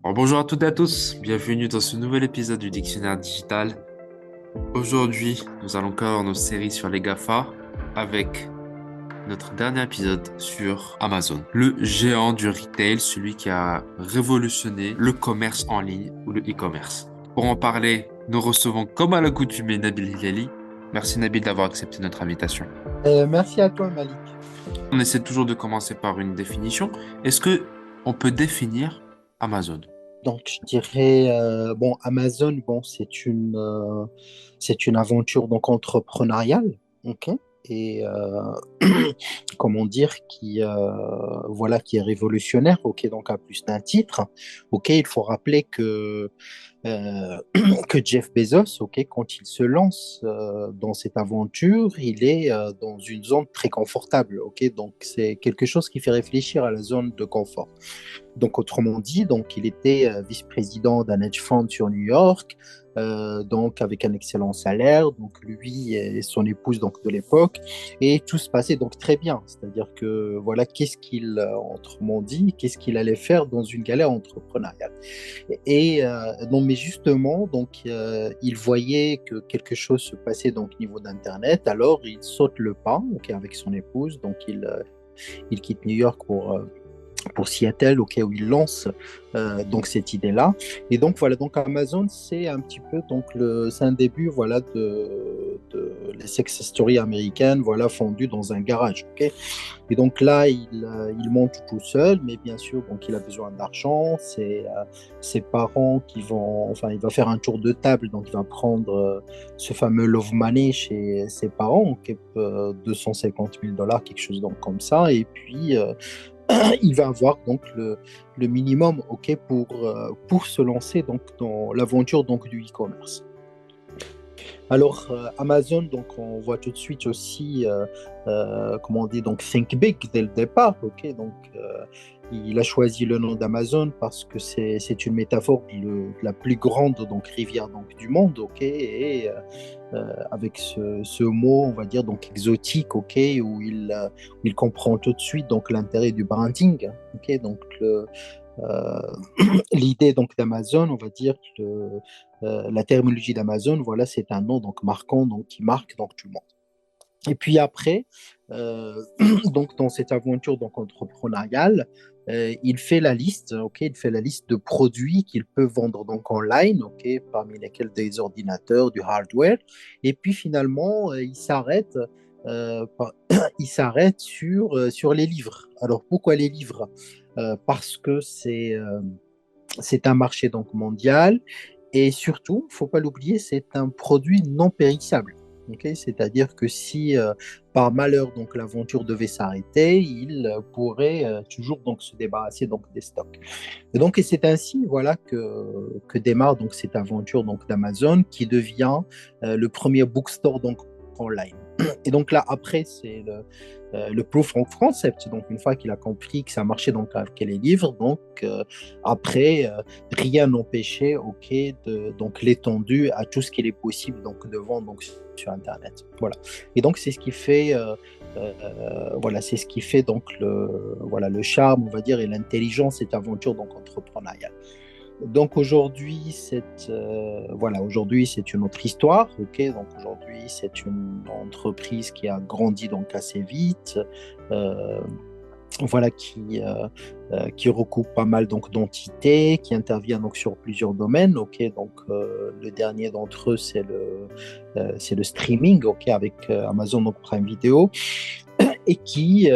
Alors, bonjour à toutes et à tous, bienvenue dans ce nouvel épisode du Dictionnaire Digital. Aujourd'hui, nous allons clore nos séries sur les GAFA avec notre dernier épisode sur Amazon, le géant du retail, celui qui a révolutionné le commerce en ligne ou le e-commerce. Pour en parler, nous recevons comme à l'accoutumée Nabil Hilali. Merci Nabil d'avoir accepté notre invitation. Merci à toi, Malik. On essaie toujours de commencer par une définition. Est-ce que on peut définir Amazon? Donc, je dirais, bon, Amazon, bon, c'est une aventure donc entrepreneuriale, ok? Et comment dire, voilà, qui est révolutionnaire, ok? Donc, à plus d'un titre, ok? Il faut rappeler euh, que Jeff Bezos, ok, quand il se lance dans cette aventure, il est dans une zone très confortable, ok? Donc, c'est quelque chose qui fait réfléchir à la zone de confort. Donc, autrement dit, donc, il était vice-président d'un hedge fund sur New York, donc avec un excellent salaire, donc lui et son épouse donc de l'époque, et tout se passait donc très bien. C'est-à-dire que voilà, autrement dit, qu'est-ce qu'il allait faire dans une galère entrepreneuriale. Et non, mais justement, donc il voyait que quelque chose se passait donc au niveau d'Internet, alors il saute le pas, ok, avec son épouse, donc il quitte New York pour Seattle, au cas où il lance donc cette idée-là. Et donc voilà, donc Amazon, c'est un petit peu c'est un début voilà de les success stories américaines, voilà fondues dans un garage, ok. Et donc là, il monte tout seul, mais bien sûr, donc il a besoin d'argent. C'est ses parents qui vont, enfin, il va faire un tour de table, donc il va prendre ce fameux love money chez ses parents, qui est 250 000 dollars, quelque chose donc comme ça, et puis il va avoir donc le minimum, ok, pour se lancer donc dans l'aventure donc du e-commerce. Alors, Amazon, donc on voit tout de suite aussi, comment on dit, donc Think Big dès le départ, ok, donc il a choisi le nom d'Amazon parce que c'est une métaphore de la plus grande donc rivière donc du monde, ok, et avec ce mot, on va dire donc exotique, ok, où il comprend tout de suite donc l'intérêt du branding, ok, donc euh, l'idée donc d'Amazon, on va dire que la terminologie d'Amazon, voilà, c'est un nom donc marquant, donc qui marque donc tout le monde. Et puis après, euh, donc dans cette aventure donc entrepreneuriale, il fait la liste, ok, il fait la liste de produits qu'il peut vendre donc en ligne, ok, parmi lesquels des ordinateurs, du hardware. Et puis finalement, il s'arrête sur les livres. Alors pourquoi les livres? Parce que c'est un marché donc mondial et surtout, il ne faut pas l'oublier, c'est un produit non périssable. Ok, c'est-à-dire que si par malheur donc l'aventure devait s'arrêter, il pourrait toujours donc se débarrasser donc des stocks. Et c'est ainsi voilà que démarre donc cette aventure donc d'Amazon qui devient le premier bookstore donc en ligne. Et donc là après c'est le proof of concept. Donc une fois qu'il a compris que ça marchait donc avec les livres, donc après rien n'empêchait ok donc l'étendue à tout ce qu'il est possible donc de vendre donc sur Internet. Voilà. Et donc c'est ce qui fait voilà, c'est ce qui fait donc voilà, le charme, on va dire, et l'intelligence de cette aventure donc entrepreneuriale. Donc aujourd'hui, voilà, aujourd'hui c'est une autre histoire, ok. Donc aujourd'hui c'est une entreprise qui a grandi donc assez vite, euh, voilà, qui recoupe pas mal donc d'entités, qui intervient donc sur plusieurs domaines, ok. Donc le dernier d'entre eux c'est le streaming, ok, avec Amazon donc Prime Video et qui,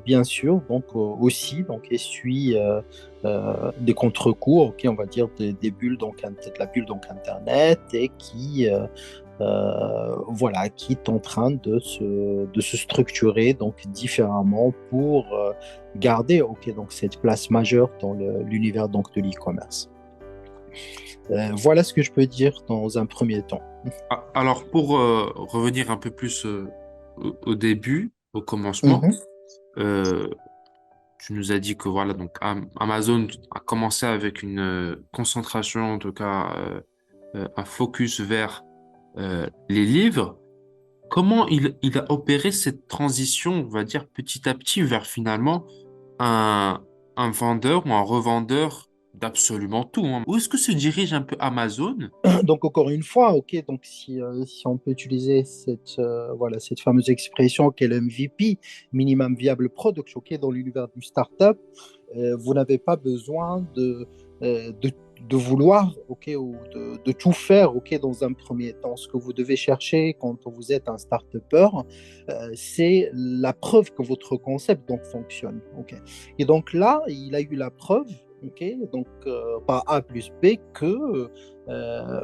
bien sûr, donc aussi donc essuie des contre-coups, ok, on va dire des bulles donc de la bulle donc Internet et voilà, qui est en train de se structurer donc différemment pour garder ok donc cette place majeure dans l'univers donc de l'e-commerce. Voilà ce que je peux dire dans un premier temps. Alors, pour revenir un peu plus au début, au commencement, Mhm, euh, tu nous as dit que voilà, donc Amazon a commencé avec une concentration, en tout cas, un focus vers les livres. Comment il a opéré cette transition, on va dire, petit à petit vers finalement un, un vendeur ou un revendeur d'absolument tout, hein. Où est-ce que se dirige un peu Amazon? Donc, encore une fois, ok, donc si on peut utiliser voilà, cette fameuse expression qu'est le MVP, Minimum Viable Product, ok, dans l'univers du startup, vous n'avez pas besoin de vouloir, ok, ou de tout faire, ok, dans un premier temps. Ce que vous devez chercher quand vous êtes un start-upper, c'est la preuve que votre concept donc fonctionne, ok. Et donc là, il a eu la preuve, ok, donc par A plus B que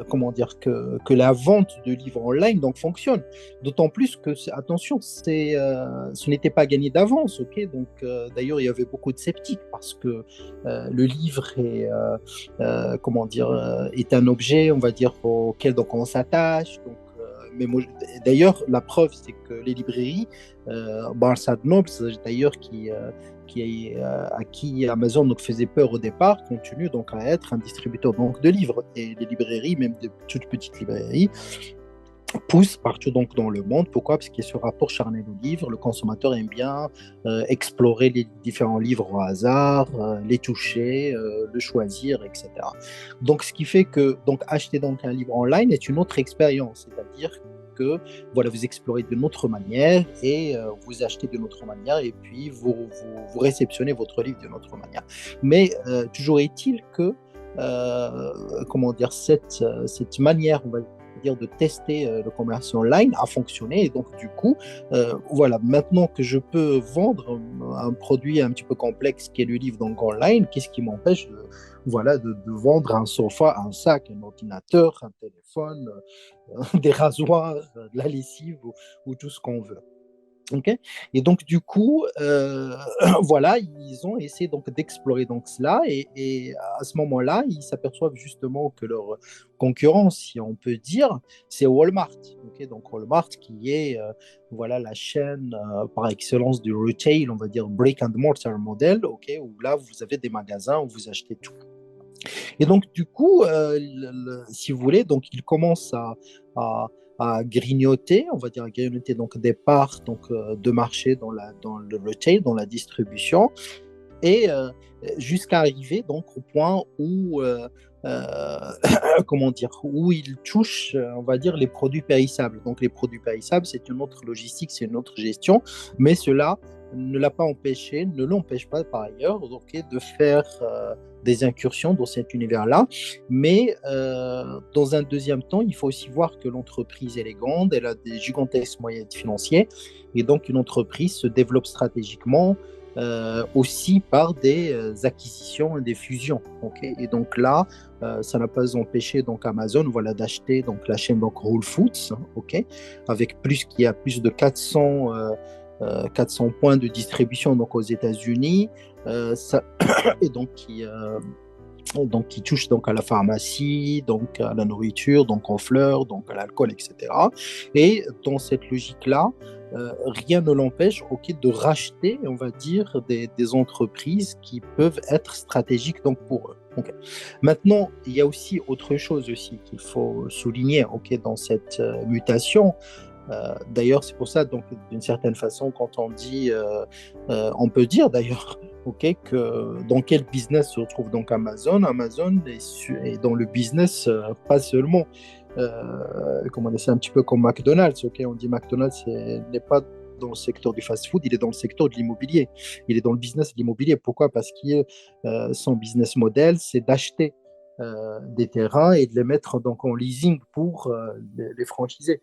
comment dire que la vente de livres online donc fonctionne. D'autant plus que attention, ce n'était pas gagné d'avance, ok. Donc d'ailleurs il y avait beaucoup de sceptiques parce que le livre est comment dire est un objet, on va dire auquel donc on s'attache. Donc mais moi, d'ailleurs, la preuve, c'est que les librairies, Barnes Noble, d'ailleurs, à qui Amazon donc, faisait peur au départ, continue donc à être un distributeur donc, de livres. Et les librairies, même de toutes petites librairies, poussent partout donc dans le monde. Pourquoi? Parce qu'il y a ce rapport charnel au livre. Le consommateur aime bien explorer les différents livres au hasard, les toucher, le choisir, etc. Donc, ce qui fait que donc, acheter donc, un livre online est une autre expérience, c'est-à-dire que voilà, vous explorez d'une autre manière et vous achetez d'une autre manière et puis vous réceptionnez votre livre d'une autre manière. Mais toujours est-il que comment dire, cette manière, on va dire, de tester le commerce online a fonctionné. Et donc, du coup, voilà, maintenant que je peux vendre un produit un petit peu complexe qui est le livre donc online, qu'est-ce qui m'empêche voilà, de vendre un sofa, un sac, un ordinateur, un téléphone, des rasoirs, de la lessive ou tout ce qu'on veut. Okay. Et donc, du coup, voilà, ils ont essayé donc d'explorer donc cela et à ce moment-là, ils s'aperçoivent justement que leur concurrence, si on peut dire, c'est Walmart. Okay. Donc, Walmart qui est voilà, la chaîne par excellence du retail, on va dire brick and mortar model, okay, où là, vous avez des magasins où vous achetez tout. Et donc, du coup, si vous voulez, donc, il commence à, à grignoter, on va dire à grignoter donc, des parts donc, de marché dans le retail, dans la distribution, et jusqu'à arriver donc, au point où, euh, comment dire, où il touche, on va dire, les produits périssables. Donc, les produits périssables, c'est une autre logistique, c'est une autre gestion, mais cela ne l'a pas empêché, ne l'empêche pas par ailleurs okay, de faire des incursions dans cet univers-là. Mais dans un deuxième temps, il faut aussi voir que l'entreprise elle est grande, elle a des gigantesques moyens financiers, et donc une entreprise se développe stratégiquement aussi par des acquisitions et des fusions. Okay. Et donc là, ça n'a pas empêché donc Amazon voilà, d'acheter donc, la chaîne donc, Whole Foods, okay, avec qui a plus de 400 points de distribution donc, aux États-Unis, et donc qui touche donc à la pharmacie, donc à la nourriture, donc aux fleurs, donc à l'alcool, etc. Et dans cette logique-là, rien ne l'empêche de racheter, on va dire, des entreprises qui peuvent être stratégiques donc pour eux. Okay. Maintenant, il y a aussi autre chose aussi qu'il faut souligner dans cette mutation. D'ailleurs, c'est pour ça, donc, d'une certaine façon, quand on dit, on peut dire d'ailleurs, que dans quel business se retrouve donc Amazon? Amazon est dans le business, pas seulement, comment dire, c'est un petit peu comme McDonald's, on dit McDonald's n'est pas dans le secteur du fast-food, il est dans le secteur de l'immobilier. Il est dans le business de l'immobilier. Pourquoi? Parce que son business model, c'est d'acheter des terrains et de les mettre donc en leasing pour les franchiser.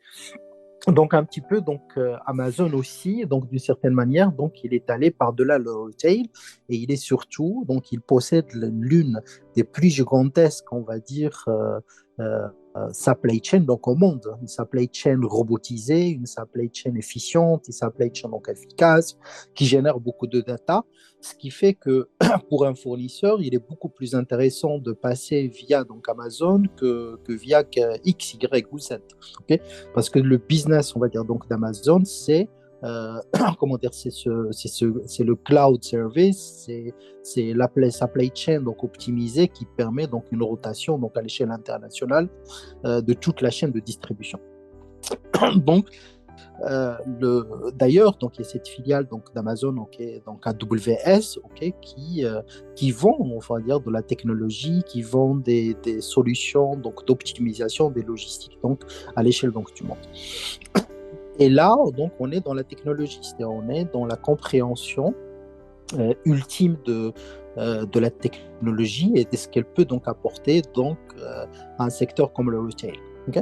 Donc un petit peu donc Amazon aussi donc d'une certaine manière donc il est allé par-delà le retail et il est surtout donc il possède l'une des plus gigantesques on va dire supply chain donc au monde, une supply chain robotisée, une supply chain efficiente, une supply chain donc efficace qui génère beaucoup de data, ce qui fait que pour un fournisseur il est beaucoup plus intéressant de passer via donc Amazon que via X, Y ou Z. Okay, parce que le business, on va dire, donc d'Amazon, c'est comment dire, c'est le cloud service, c'est la supply chain donc optimisée qui permet donc une rotation donc à l'échelle internationale de toute la chaîne de distribution. Donc D'ailleurs, donc, il y a cette filiale donc, d'Amazon, ok, donc AWS, ok, qui vend, on va dire, de la technologie, qui vend des solutions donc, d'optimisation des logistiques donc, à l'échelle donc, du monde. Et là, donc, on est dans la technologie, c'est-à-dire on est dans la compréhension ultime de la technologie et de ce qu'elle peut donc apporter donc, à un secteur comme le retail. Ok.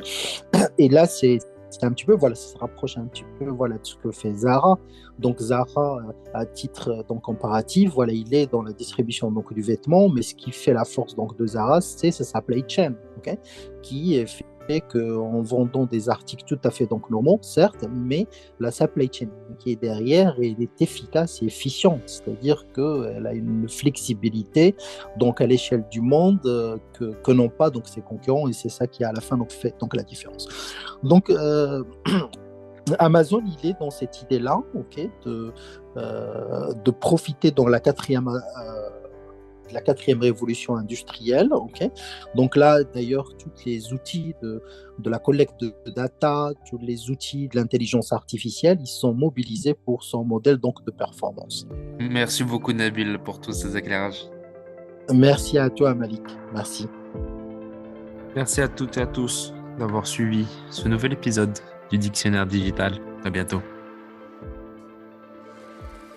Et là, c'est un petit peu, voilà, ça se rapproche un petit peu voilà, de ce que fait Zara. Donc Zara, à titre donc, comparatif, voilà, il est dans la distribution donc, du vêtement, mais ce qui fait la force donc, de Zara, c'est sa supply chain, ok, qui fait qu'en vendant des articles tout à fait donc, normaux, certes, mais la supply chain qui est derrière, elle est efficace et efficiente, c'est-à-dire qu'elle a une flexibilité donc à l'échelle du monde que n'ont pas donc, ses concurrents, et c'est ça qui à la fin donc, fait donc, la différence. Donc, Amazon, il est dans cette idée-là, ok, de profiter dans la quatrième révolution industrielle, ok. Donc là, d'ailleurs, tous les outils de la collecte de data, tous les outils de l'intelligence artificielle, ils sont mobilisés pour son modèle donc de performance. Merci beaucoup, Nabil, pour tous ces éclairages. Merci à toi, Malik. Merci. Merci à toutes et à tous d'avoir suivi ce nouvel épisode du Dictionnaire digital. À bientôt.